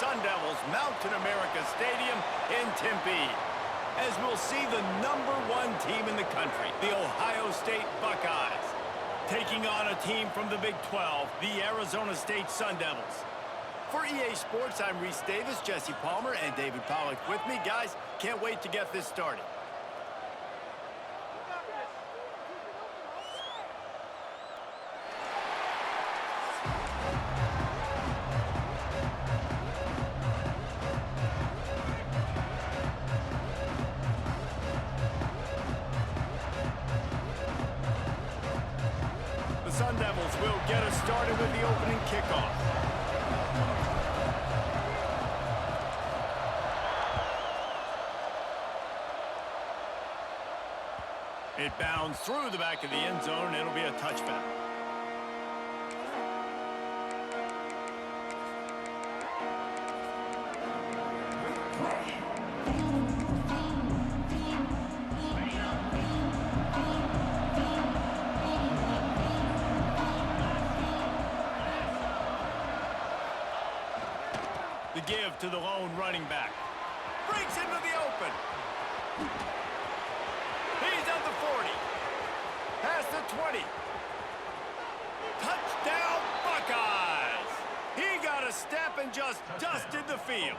Sun Devils Mountain America Stadium in Tempe, as we'll see the #1 team in the country, the Ohio State Buckeyes, taking on a team from the Big 12, the Arizona State Sun Devils. For EA Sports, I'm Reese Davis, Jesse Palmer, and David Pollack with me. Guys, can't wait to get this started. The Sun Devils will get us started with the opening kickoff. It bounds through the back of the end zone, and it'll be a touchback. The give to the lone running back. Breaks into the open. He's at the 40. Past the 20. Touchdown, Buckeyes! He got a step and just dusted the field.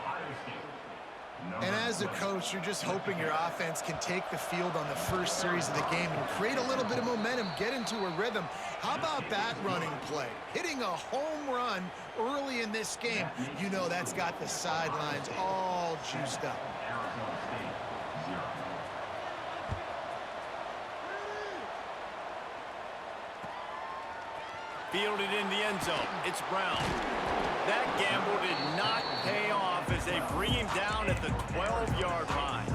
And as a coach, you're just hoping your offense can take the field on the first series of the game and create a little bit of momentum, get into a rhythm. How about that running play? Hitting a home run early in this game. You know that's got the sidelines all juiced up. Fielded in the end zone. It's Brown. That gamble did not pay off as they bring him down at the 12-yard line.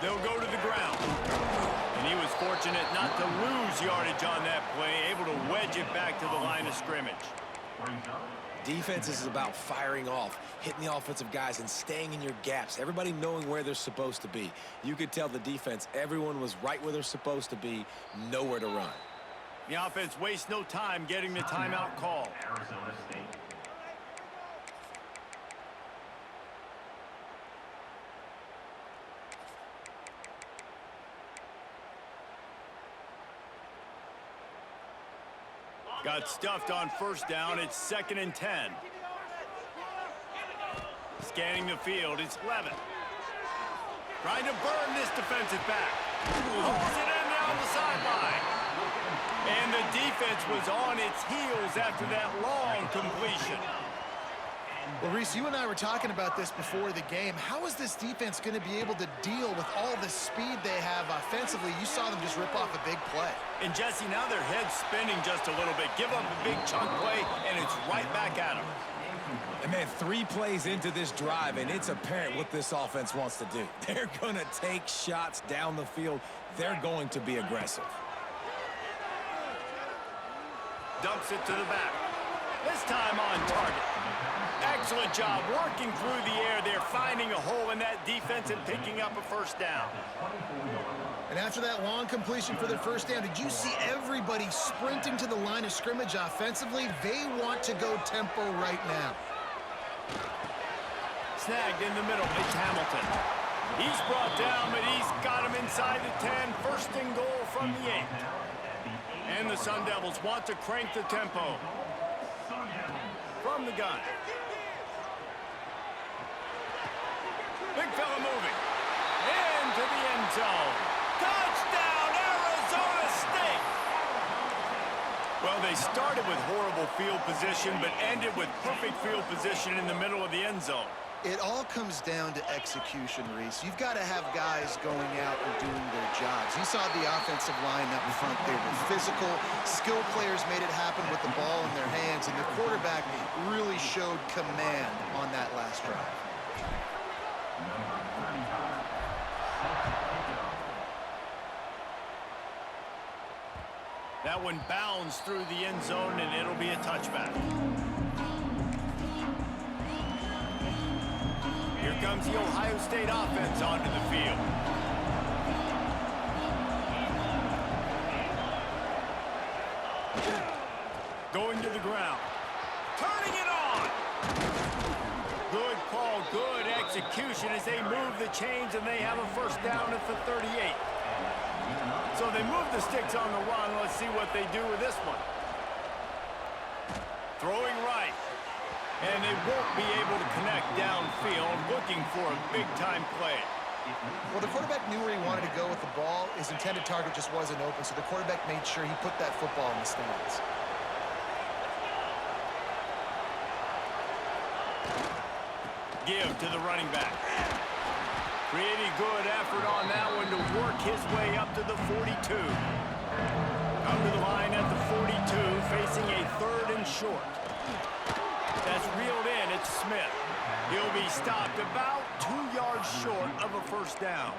They'll go to the ground. And he was fortunate not to lose yardage on that play, able to wedge it back to the line of scrimmage. Defense is about firing off, hitting the offensive guys and staying in your gaps, everybody knowing where they're supposed to be. You could tell the defense, everyone was right where they're supposed to be, nowhere to run. The offense wastes no time getting the timeout call. Arizona State. Got stuffed on first down. It's 2nd and 10. Scanning the field. It's Levin. Trying to burn this defensive back. Pulls it in down the sideline. And the defense was on its heels after that long completion. Well, Reese, you and I were talking about this before the game. How is this defense going to be able to deal with all the speed they have offensively? You saw them just rip off a big play. And Jesse, now their head's spinning just a little bit. Give up a big chunk play, and it's right back at them. And man, 3 plays into this drive, and it's apparent what this offense wants to do. They're going to take shots down the field. They're going to be aggressive. Dumps it to the back. This time on target. Excellent job working through the air there, finding a hole in that defense and picking up a first down. And after that long completion for their first down, did you see everybody sprinting to the line of scrimmage offensively? They want to go tempo right now. Snagged in the middle. It's Hamilton. He's brought down, but he's got him inside the 10. First and goal from the 8. And the Sun Devils want to crank the tempo. From the gun. Big fella moving. Into the end zone. Touchdown, Arizona State! Well, they started with horrible field position, but ended with perfect field position in the middle of the end zone. It all comes down to execution, Reese. You've got to have guys going out and doing their jobs. You saw the offensive line up front. They were physical. Skill players made it happen with the ball in their hands, and the quarterback really showed command on that last drive. That one bounds through the end zone, and it'll be a touchback. Here comes the Ohio State offense onto the field. Going to the ground. Turning it on. Good call, good execution as they move the chains, and they have a first down at the 38. So they move the sticks on the run. Let's see what they do with this one. Throwing right. And they won't be able to connect downfield, looking for a big-time play. Well, the quarterback knew where he wanted to go with the ball. His intended target just wasn't open, so the quarterback made sure he put that football in the stands. Give to the running back. Pretty good effort on that one to work his way up to the 42. Come to the line at the 42, facing a 3rd and short. That's reeled in. It's Smith. He'll be stopped about 2 yards short of a first down.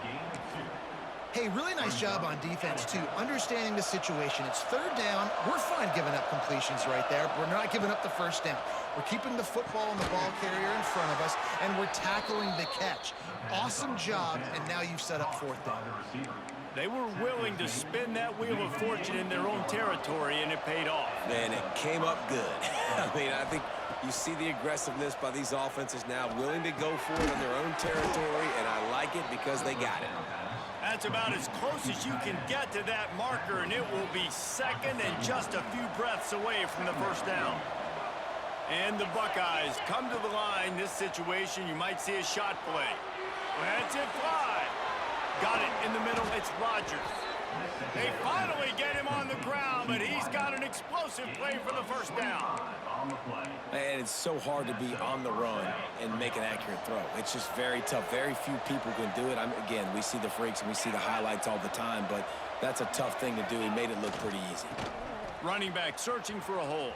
Hey, really nice job on defense, too. Understanding the situation. It's 3rd down. We're fine giving up completions right there. We're not giving up the first down. We're keeping the football and the ball carrier in front of us, and we're tackling the catch. Awesome job, and now you've set up 4th down. They were willing to spin that wheel of fortune in their own territory, and it paid off. Man, it came up good. I mean, I think you see the aggressiveness by these offenses now, willing to go for it in their own territory, and I like it because they got it. That's about as close as you can get to that marker, and it will be 2nd and just a few breaths away from the first down. And the Buckeyes come to the line. This situation, you might see a shot play. That's it, fly. Got it in the middle. It's Rodgers. They finally get him on the ground, but he's got an explosive play for the first down. And it's so hard to be on the run and make an accurate throw. It's just very tough. Very few people can do it. Again, we see the freaks and we see the highlights all the time, but that's a tough thing to do. He made it look pretty easy. Running back searching for a hole.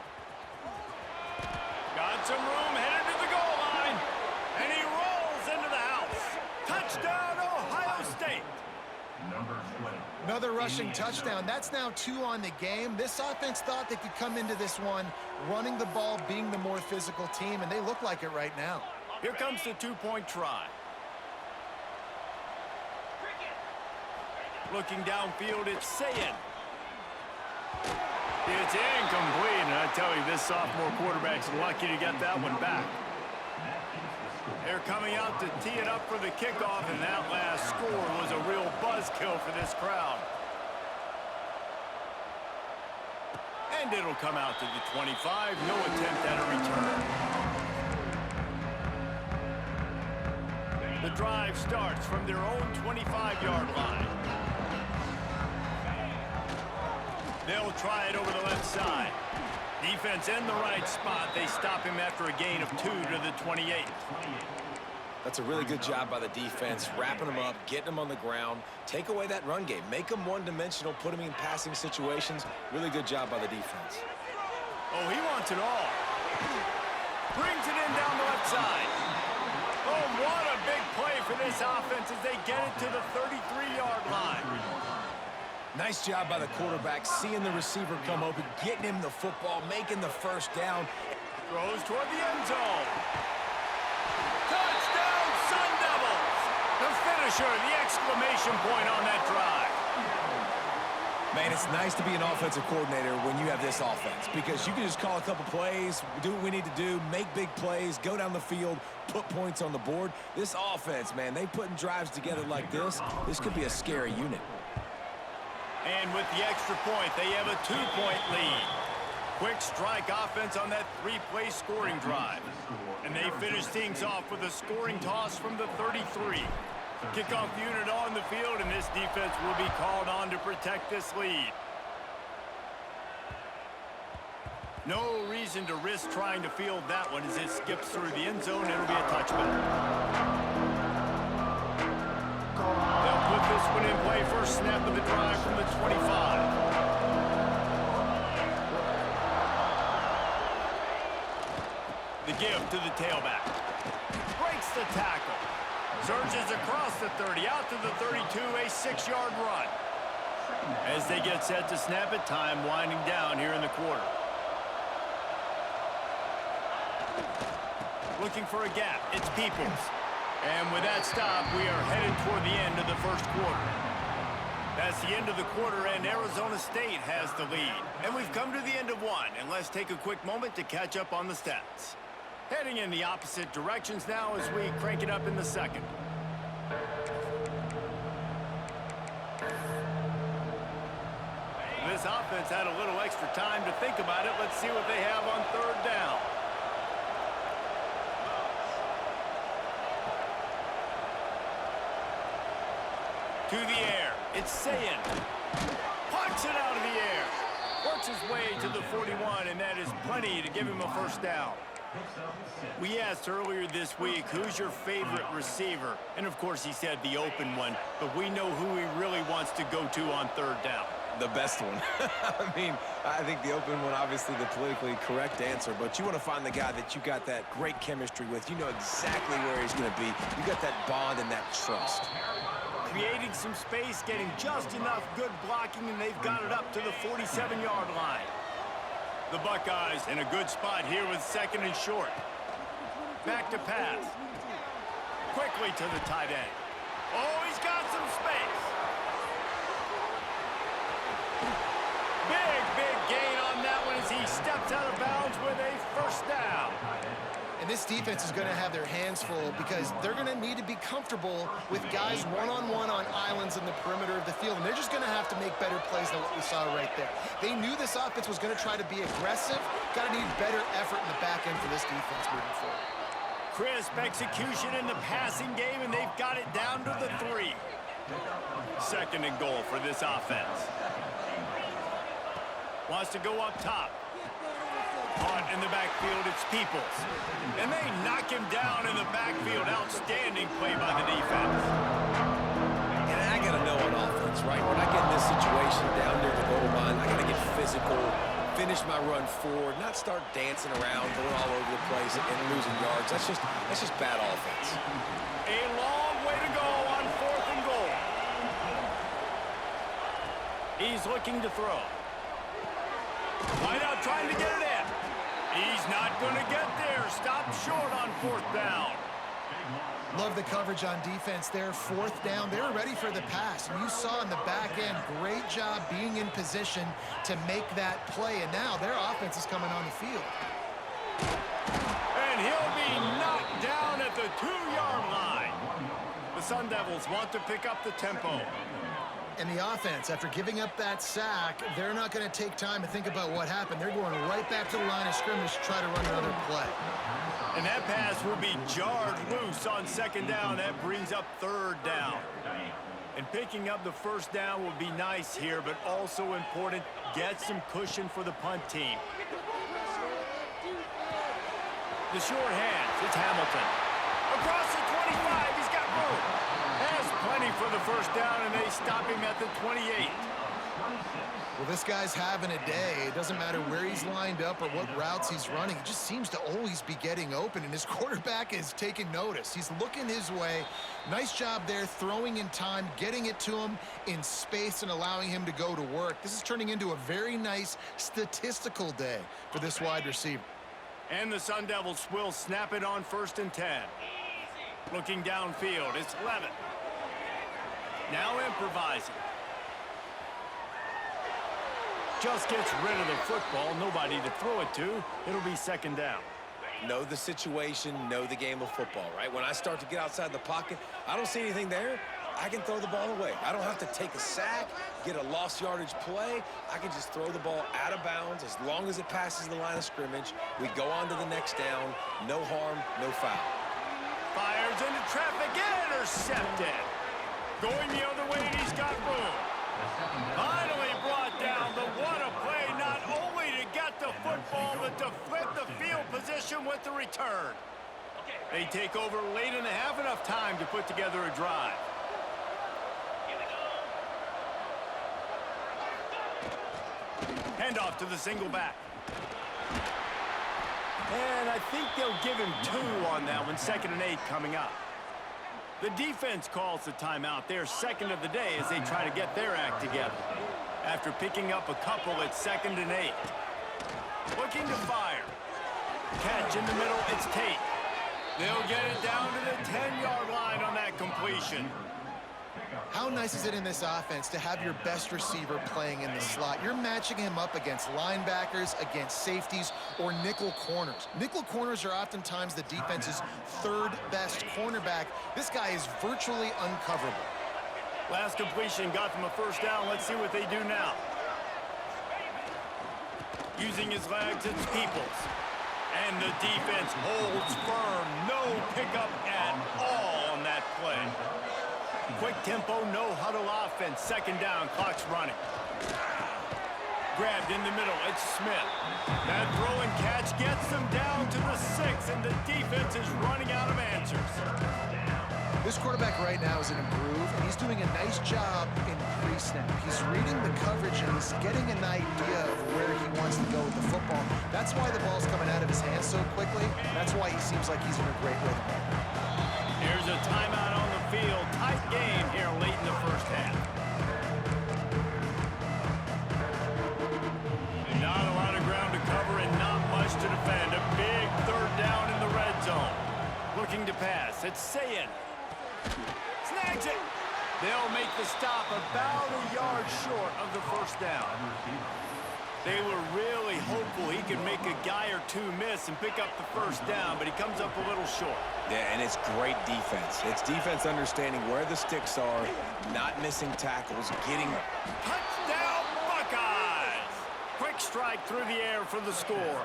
Got some room, headed to the goal line, and he rolls into the house. Touchdown, Ohio State. Another rushing touchdown. That's now 2 on the game. This offense thought they could come into this one running the ball, being the more physical team, and they look like it right now. Here comes the 2-point try. Looking downfield, it's Sayin. It's incomplete, and I tell you, this sophomore quarterback's lucky to get that one back. They're coming out to tee it up for the kickoff, and that last score was a real buzzkill for this crowd. And it'll come out to the 25. No attempt at a return. The drive starts from their own 25-yard line. They'll try it over the left side. Defense in the right spot. They stop him after a gain of 2 to the 28. That's a really good job by the defense, wrapping them up, getting them on the ground, take away that run game, make them one-dimensional, put them in passing situations. Really good job by the defense. Oh, he wants it all. Brings it in down the left side. Oh, what a big play for this offense as they get it to the 33-yard line. Nice job by the quarterback, seeing the receiver come open, getting him the football, making the first down. Throws toward the end zone. Touchdown, Sun Devils! The finisher, the exclamation point on that drive. Man, it's nice to be an offensive coordinator when you have this offense because you can just call a couple plays, do what we need to do, make big plays, go down the field, put points on the board. This offense, man, they putting drives together like this could be a scary unit. And with the extra point, they have a 2-point lead. Quick strike offense on that 3-play scoring drive. And they finish things off with a scoring toss from the 33. Kickoff unit on the field, and this defense will be called on to protect this lead. No reason to risk trying to field that one as it skips through the end zone. It'll be a touchback. They'll put this one in play. First snap of the drive from the 25. The give to the tailback. Breaks the tackle. Surges across the 30, out to the 32, a 6-yard run. As they get set to snap it, time winding down here in the quarter. Looking for a gap. It's Peoples. And with that stop, we are headed toward the end of the first quarter. That's the end of the quarter, and Arizona State has the lead. And we've come to the end of one, and let's take a quick moment to catch up on the stats. Heading in the opposite directions now as we crank it up in the second. This offense had a little extra time to think about it. Let's see what they have on third down. To the air. It's Sayin. Punch it out of the air. Works his way to the 41, and that is plenty to give him a first down. We asked earlier this week, who's your favorite receiver? And, of course, he said the open one, but we know who he really wants to go to on third down. The best one. I mean, I think the open one, obviously the politically correct answer, but you want to find the guy that you got that great chemistry with. You know exactly where he's going to be. You got that bond and that trust. Creating some space, getting just enough good blocking, and they've got it up to the 47-yard line. The Buckeyes in a good spot here with second and short. Back to pass. Quickly to the tight end. Oh, he's got some space. Big gain on that one as he steps out of bounds with a first down. And this defense is going to have their hands full because they're going to need to be comfortable with guys one-on-one on islands in the perimeter of the field. And they're just going to have to make better plays than what we saw right there. They knew this offense was going to try to be aggressive. Got to need better effort in the back end for this defense moving forward. Crisp execution in the passing game, and they've got it down to the 3. Second and goal for this offense. Wants to go up top. Caught in the backfield, it's Peoples. And they knock him down in the backfield. Outstanding play by the defense. And I got to know on offense, right? When I get in this situation down near the goal line, I got to get physical, finish my run forward, not start dancing around, going all over the place and losing yards. That's just bad offense. A long way to go on fourth and goal. He's looking to throw. Wide out trying to get it in. He's not going to get there. Stop short on fourth down. Love the coverage on defense there. Fourth down. They were ready for the pass. And you saw in the back end, great job being in position to make that play. And now their offense is coming on the field. And he'll be knocked down at the 2-yard line. The Sun Devils want to pick up the tempo. And the offense, after giving up that sack, they're not going to take time to think about what happened. They're going right back to the line of scrimmage to try to run another play. And that pass will be jarred loose on second down. That brings up third down. And picking up the first down will be nice here, but also important, get some cushion for the punt team. The short hands, it's Hamilton. Across the 25, he's got room. Has plenty for the first down, and they stop him at the 28. Well, this guy's having a day. It doesn't matter where he's lined up or what routes he's running. He just seems to always be getting open, and his quarterback is taking notice. He's looking his way. Nice job there, throwing in time, getting it to him in space and allowing him to go to work. This is turning into a very nice statistical day for this wide receiver. And the Sun Devils will snap it on first and 10. Looking downfield, it's Levitt. Now improvising. Just gets rid of the football, nobody to throw it to. It'll be second down. Know the situation, know the game of football, right? When I start to get outside the pocket, I don't see anything there. I can throw the ball away. I don't have to take a sack, get a lost yardage play. I can just throw the ball out of bounds as long as it passes the line of scrimmage. We go on to the next down. No harm, no foul. Fires into traffic, intercepted. Going the other way, and he's got room. Finally brought down, but what a play, not only to get the football, but to flip the field position with the return. They take over late and they have enough time to put together a drive. Handoff to the single back. And I think they'll give him 2 on that one. 2nd and 8 coming up. The defense calls the timeout. They're second of the day as they try to get their act together. After picking up a couple, it's 2nd and 8. Looking to fire. Catch in the middle, it's Tate. They'll get it down to the 10-yard line on that completion. How nice is it in this offense to have your best receiver playing in the slot? You're matching him up against linebackers, against safeties, or nickel corners. Nickel corners are oftentimes the defense's 3rd best cornerback. This guy is virtually uncoverable. Last completion got them a 1st down. Let's see what they do now. Using his legs, it's Peoples. And the defense holds firm. No pickup at all on that play. Quick tempo, no huddle offense. 2nd down, clock's running. Grabbed in the middle, it's Smith. That throw and catch gets them down to the 6, and the defense is running out of answers. This quarterback right now is in a groove, and he's doing a nice job in pre-snap. He's reading the coverage, and he's getting an idea of where he wants to go with the football. That's why the ball's coming out of his hands so quickly. That's why he seems like he's in a great rhythm right now. Here's a timeout on the field. Tight game here late in the 1st half. Not a lot of ground to cover and not much to defend. A big 3rd down in the red zone. Looking to pass. It's Sayin. Snags it. They'll make the stop about a yard short of the 1st down. They were really hopeful he could make a guy or two miss and pick up the 1st down, but he comes up a little short. Yeah, and it's great defense. It's defense understanding where the sticks are, not missing tackles, getting... Touchdown, Buckeyes! Quick strike through the air for the score.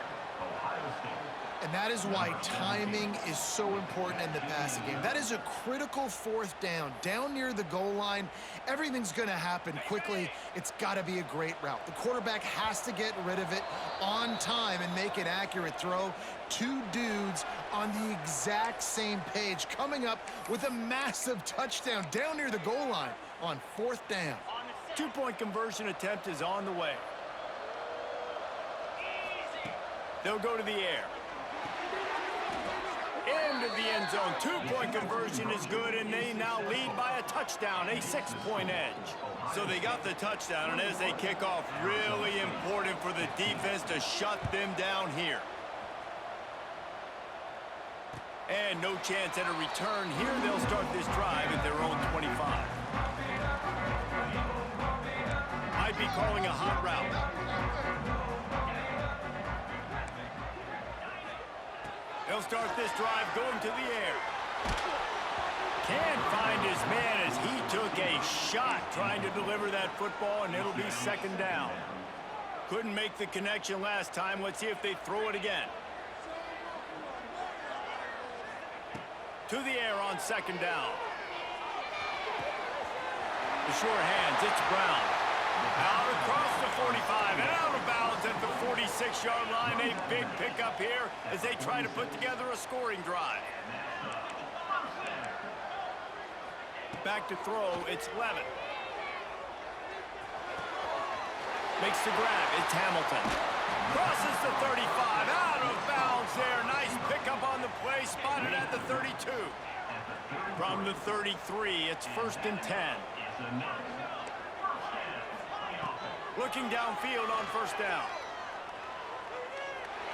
And that is why timing is so important in the passing game. That is a critical 4th down. Down near the goal line, everything's going to happen quickly. It's got to be a great route. The quarterback has to get rid of it on time and make an accurate throw. 2 dudes on the exact same page coming up with a massive touchdown down near the goal line on 4th down. 2-point conversion attempt is on the way. They'll go to the air. Into the end zone. 2-point conversion is good, and they now lead by a touchdown, a 6-point edge. So they got the touchdown, and as they kick off, really important for the defense to shut them down here. And no chance at a return here. They'll start this drive at their own 25. Might be calling a hot route. They'll start this drive going to the air. Can't find his man as he took a shot trying to deliver that football, and it'll be 2nd down. Couldn't make the connection last time. Let's see if they throw it again. To the air on 2nd down. The short hands, it's Brown. Out across the 45 and out of bounds at the 46-yard line. A big pickup here as they try to put together a scoring drive. Back to throw, it's Levin. Makes the grab, it's Hamilton. Crosses the 35, out of bounds there. Nice pickup on the play, spotted at the 32. From the 33, it's 1st and 10. Looking downfield on 1st down.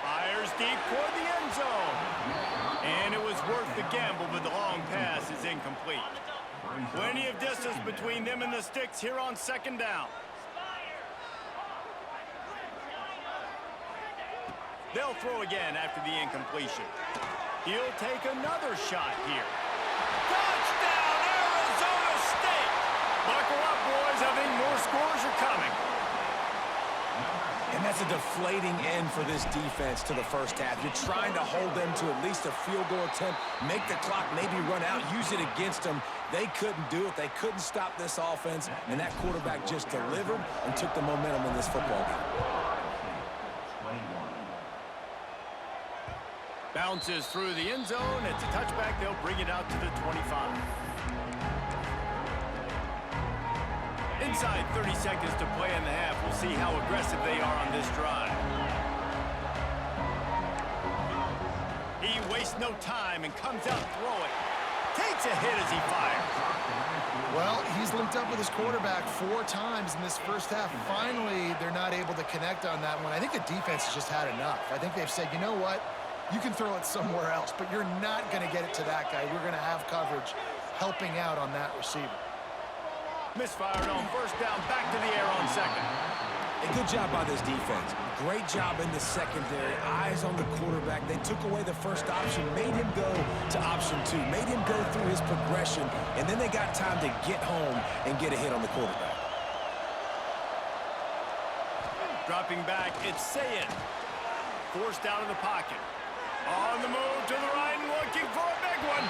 Fires deep toward the end zone. And it was worth the gamble, but the long pass is incomplete. Plenty of distance between them and the sticks here on 2nd down. They'll throw again after the incompletion. He'll take another shot here. Touchdown, Arizona State! Buckle up, boys. I think more scores are coming. And that's a deflating end for this defense to the 1st half. You're trying to hold them to at least a field goal attempt, make the clock maybe run out, use it against them. They couldn't do it. They couldn't stop this offense, and that quarterback just delivered and took the momentum in this football game. Bounces through the end zone. It's a touchback. They'll bring it out to the 25. Inside 30 seconds to play in the half. We'll see how aggressive they are on this drive. He wastes no time and comes out throwing. Takes a hit as he fires. Well, he's linked up with his quarterback 4 times in this first half. Finally, they're not able to connect on that one. I think the defense has just had enough. I think they've said, you know what? You can throw it somewhere else, but you're not going to get it to that guy. We're going to have coverage helping out on that receiver. Misfired on first down, back to the air on second. A good job by this defense. Great job in the secondary. Eyes on the quarterback. They took away the first option, made him go to option 2, made him go through his progression, and then they got time to get home and get a hit on the quarterback. Dropping back, it's Sayin. Forced out of the pocket. On the move to the right and looking for a big one.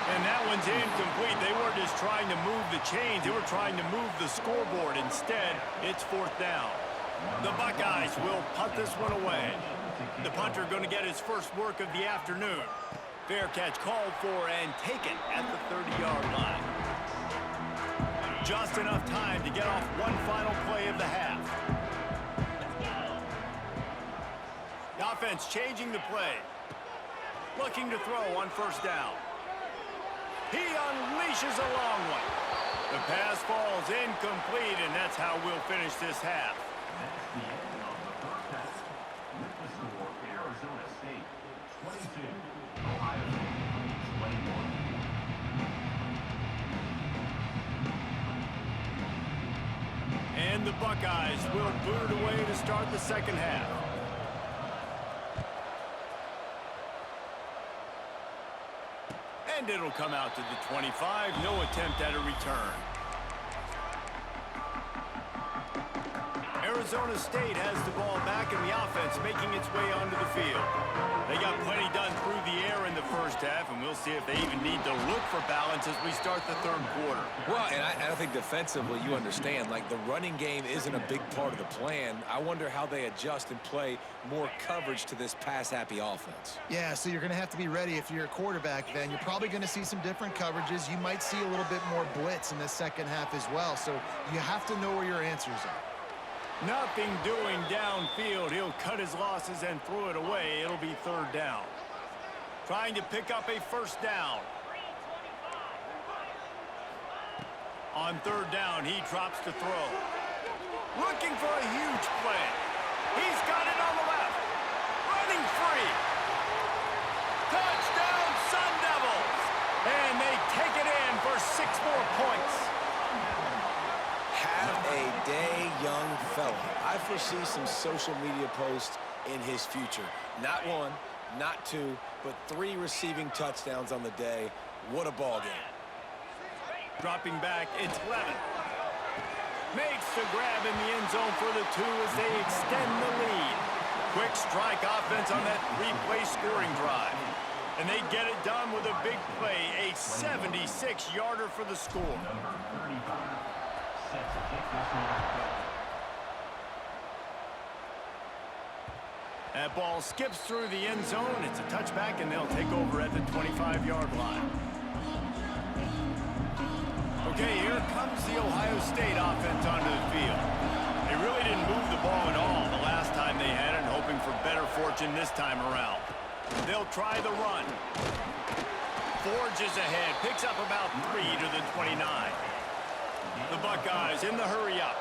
And that one's incomplete. They weren't just trying to move the chains. They were trying to move the scoreboard. Instead, it's 4th down. The Buckeyes will punt this one away. The punter going to get his first work of the afternoon. Fair catch called for and taken at the 30-yard line. Just enough time to get off one final play of the half. The offense changing the play. Looking to throw on first down. He unleashes a long one. The pass falls incomplete, and that's how we'll finish this half. That's the end of the first half. With the score, Arizona State 22, Ohio State 21. And the Buckeyes will boot it away to start the second half. And it'll come out to the 25. No attempt at a return. Arizona State has the ball back in the offense, making its way onto the field. They got plenty done through the air in the first half, and we'll see if they even need to look for balance as we start the third quarter. Well, and I think defensively, you understand, like the running game isn't a big part of the plan. I wonder how they adjust and play more coverage to this pass-happy offense. Yeah, so you're going to have to be ready if you're a quarterback then. You're probably going to see some different coverages. You might see a little bit more blitz in the second half as well, so you have to know where your answers are. Nothing doing downfield. He'll cut his losses and throw it away. It'll be 3rd down. Trying to pick up a first down. On 3rd down, he drops to throw. Looking for a huge play. He's got it on the left. Running free. Touchdown, Sun Devils. And they take it in for 6 more points. Have a day, young fella. I foresee some social media posts in his future. Not 1, not 2, but 3 receiving touchdowns on the day. What a ball game. Dropping back, it's Levin. Makes the grab in the end zone for the 2 as they extend the lead. Quick strike offense on that 3-play scoring drive. And they get it done with a big play, a 76-yarder for the score. Number 35 set to kick this one off. That ball skips through the end zone. It's a touchback, and they'll take over at the 25-yard line. Okay, here comes the Ohio State offense onto the field. They really didn't move the ball at all the last time they had it, hoping for better fortune this time around. They'll try the run. Forges ahead, picks up about 3 to the 29. The Buckeyes in the hurry-up.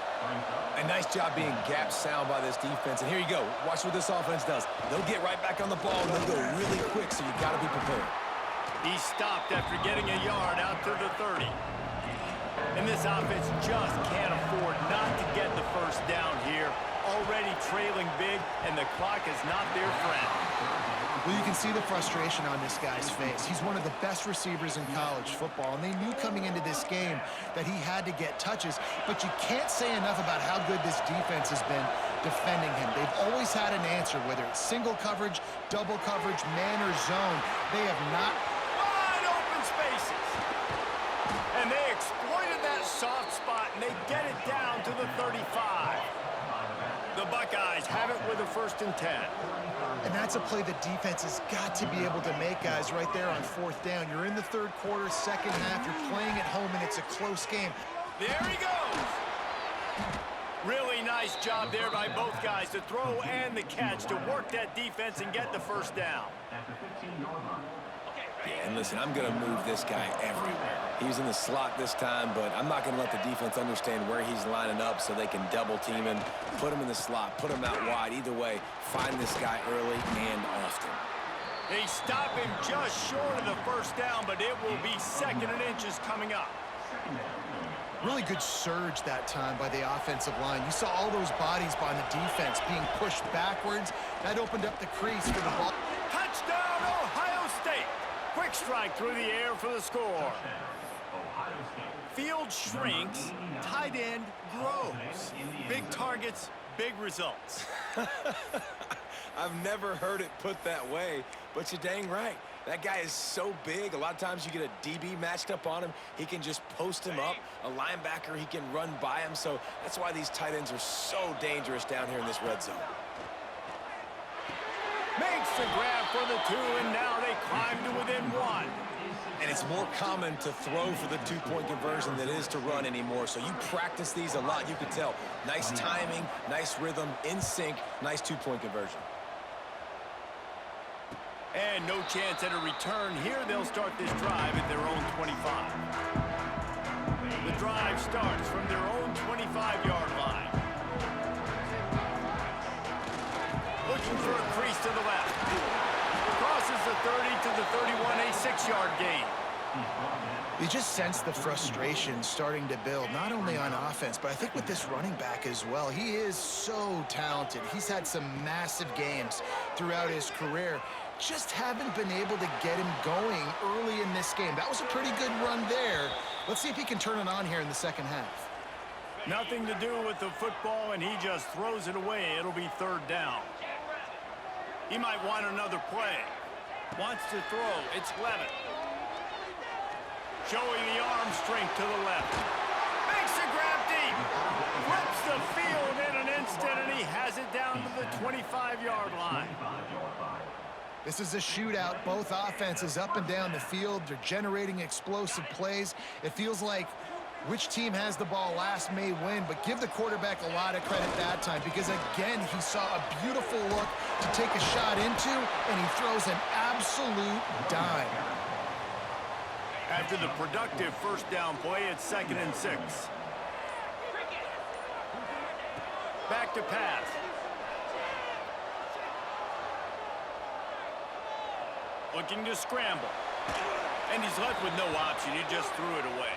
A nice job being gap sound by this defense. And here you go. Watch what this offense does. They'll get right back on the ball, and they'll go really quick, so you got to be prepared. He stopped after getting a yard out to the 30. And this offense just can't afford not to get the first down here. Already trailing big, and the clock is not their friend. Well, you can see the frustration on this guy's face. He's one of the best receivers in college football, and they knew coming into this game that he had to get touches, but you can't say enough about how good this defense has been defending him. They've always had an answer, whether it's single coverage, double coverage, man or zone. They have not... Wide open spaces. And they exploited that soft spot, and they get it down to the 35. The Buckeyes have it with a 1st and 10. And that's a play the defense has got to be able to make, guys, right there on 4th down. You're in the 3rd quarter, second half. You're playing at home, and it's a close game. There he goes. Really nice job there by both guys to throw and the catch to work that defense and get the first down. At the 15-yard line. Yeah, and listen, I'm going to move this guy everywhere. He's in the slot this time, but I'm not going to let the defense understand where he's lining up so they can double team him, put him in the slot, put him out wide. Either way, find this guy early and often. They stop him just short of the first down, but it will be 2nd and inches coming up. Really good surge that time by the offensive line. You saw all those bodies by the defense being pushed backwards. That opened up the crease for the ball. Touchdown, Ohio State. Quick strike through the air for the score. Field shrinks, tight end grows. Big targets, big results. I've never heard it put that way, but you're dang right. That guy is so big, a lot of times you get a DB matched up on him. He can just post him up. A linebacker, he can run by him. So that's why these tight ends are so dangerous down here in this red zone. Makes the grab for the 2, and now they climb to within 1. And it's more common to throw for the 2-point conversion than it is to run anymore. So you practice these a lot. You can tell. Nice timing, nice rhythm, in sync, nice 2-point conversion. And no chance at a return here. They'll start this drive at their own 25. The drive starts from their own 25-yard line. Looking for a crease to the left. Crosses the 30 to the 31, a 6-yard gain. You just sense the frustration starting to build, not only on offense, but I think with this running back as well. He is so talented. He's had some massive games throughout his career. Just haven't been able to get him going early in this game. That was a pretty good run there. Let's see if he can turn it on here in the second half. Nothing to do with the football, and he just throws it away. It'll be 3rd down. He might want another play. Wants to throw. It's Levitt. Showing the arm strength to the left. Makes a grab deep. Flips the field in an instant, and he has it down to the 25-yard line. This is a shootout. Both offenses up and down the field. They're generating explosive plays. It feels like which team has the ball last may win, but give the quarterback a lot of credit that time because, again, he saw a beautiful look to take a shot into, and he throws an absolute dime. After the productive first down play, it's 2nd and 6. Back to pass. Looking to scramble. And he's left with no option. He just threw it away.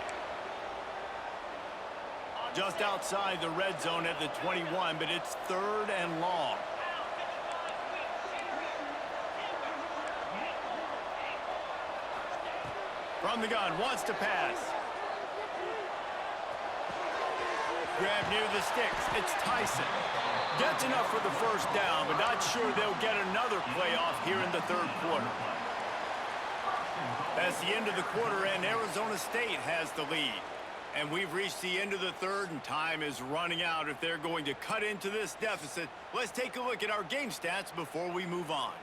Just outside the red zone at the 21, but it's 3rd and long. From the gun, wants to pass. Grab near the sticks. It's Tyson. Gets enough for the first down, but not sure they'll get another play off here in the 3rd quarter. That's the end of the quarter, and Arizona State has the lead. And we've reached the end of the 3rd, and time is running out if they're going to cut into this deficit. Let's take a look at our game stats before we move on.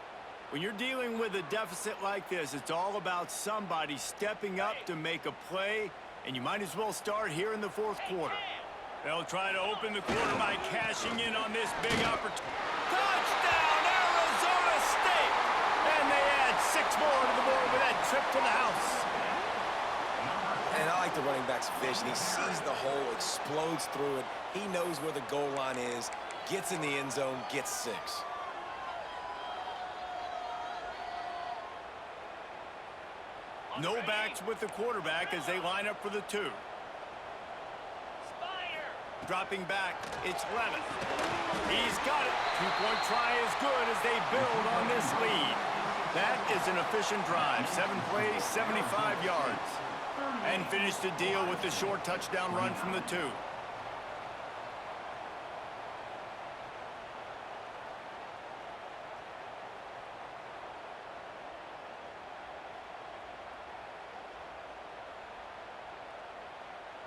When you're dealing with a deficit like this, it's all about somebody stepping up to make a play, and you might as well start here in the 4th quarter. They'll try to open the quarter by cashing in on this big opportunity. Touchdown, Arizona State! And they add 6 more to the board with that trip to the house. And I like the running back's vision. He sees the hole, explodes through it. He knows where the goal line is, gets in the end zone, gets 6. No backs with the quarterback as they line up for the 2. Dropping back, it's Levitt. He's got it. 2-point try is good as they build on this lead. That is an efficient drive. 7 plays, 75 yards. And finish the deal with the short touchdown run from the 2.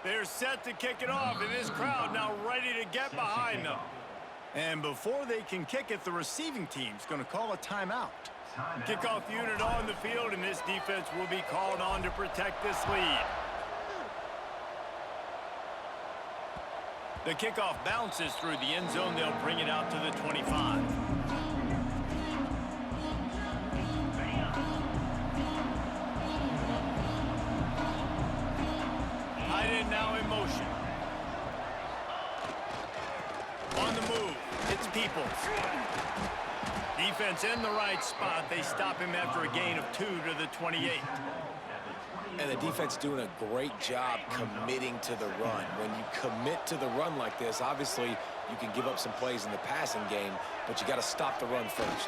They're set to kick it off, and this crowd now ready to get behind them. And before they can kick it, the receiving team's going to call a timeout. Kickoff unit on the field, and this defense will be called on to protect this lead. The kickoff bounces through the end zone. They'll bring it out to the 25. Peoples. Defense in the right spot. They stop him after a gain of 2 to the 28. And the defense doing a great job committing to the run. When you commit to the run like this, obviously you can give up some plays in the passing game, but you got to stop the run first.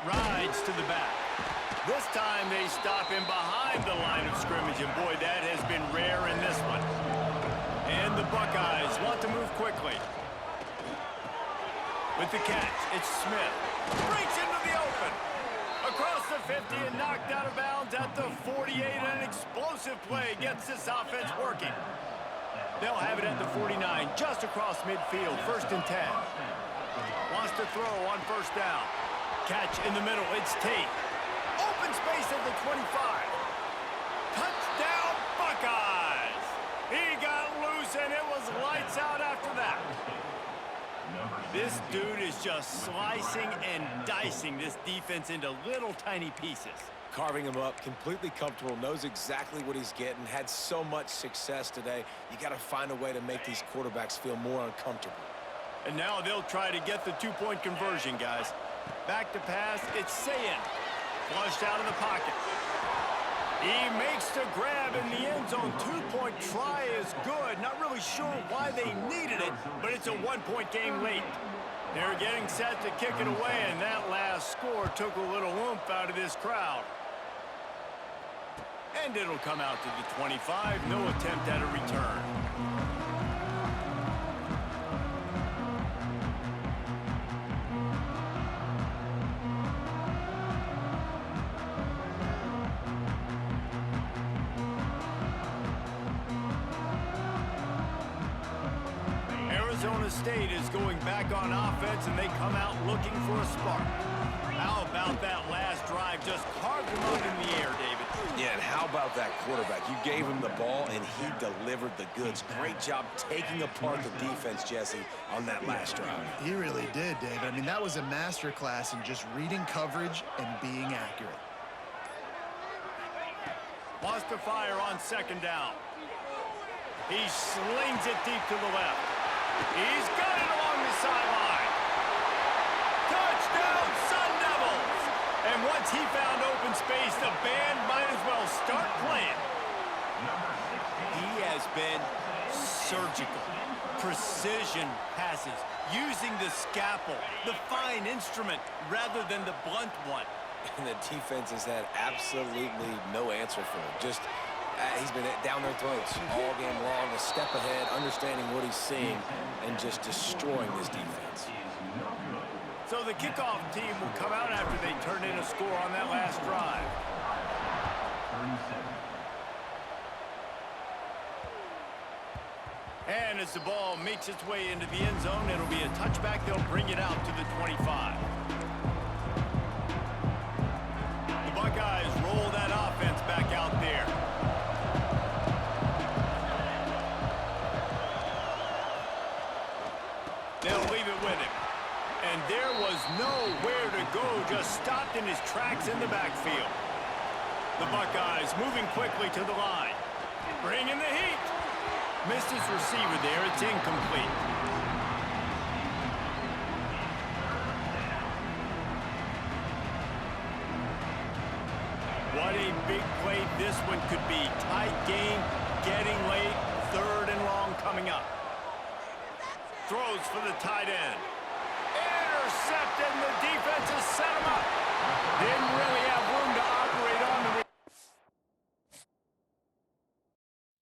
Rides to the back. This time they stop him behind the line of scrimmage, and boy, that has been rare in this one. And the Buckeyes want to move quickly. With the catch, it's Smith. Breaks into the open. Across the 50 and knocked out of bounds at the 48. An explosive play gets this offense working. They'll have it at the 49, just across midfield, 1st and 10. Wants to throw on 1st down. Catch in the middle, it's Tate. Open space at the 25. Touchdown, Buckeyes! He got loose, and it was lights out after that. This dude is just slicing and dicing this defense into little tiny pieces. Carving him up, completely comfortable, knows exactly what he's getting, had so much success today. You got to find a way to make these quarterbacks feel more uncomfortable. And now they'll try to get the 2-point conversion, guys. Back to pass, it's Sayin. Flushed out of the pocket. He makes the grab in the end zone. 2-point try is good. Not really sure why they needed it, but it's a 1-point game late. They're getting set to kick it away, and that last score took a little oomph out of this crowd. And it'll come out to the 25. No attempt at a return. Arizona State is going back on offense, and they come out looking for a spark. How about that last drive? Just carved them up in the air, David. Yeah, and how about that quarterback? You gave him the ball, and he delivered the goods. Great job taking apart the defense, Jesse, on that last drive. He really did, David. I mean, that was a masterclass in just reading coverage and being accurate. Wants to fire on 2nd down. He slings it deep to the left. He's got it along the sideline. Touchdown, Sun Devils! And once he found open space, the band might as well start playing. He has been surgical. Precision passes, using the scalpel, the fine instrument, rather than the blunt one. And the defense has had absolutely no answer for him. Just he's been down their throats all game long, a step ahead, understanding what he's seeing, and just destroying this defense. So the kickoff team will come out after they turn in a score on that last drive. And as the ball makes its way into the end zone, it'll be a touchback. They'll bring it out to the 25. The Buckeyes roll that offense back out there. They'll leave it with him. And there was nowhere to go, just stopped in his tracks in the backfield. The Buckeyes moving quickly to the line. Bringing the heat. Missed his receiver there. It's incomplete. What a big play this one could be. Tight game, getting late, 3rd and long coming up. Throws for the tight end.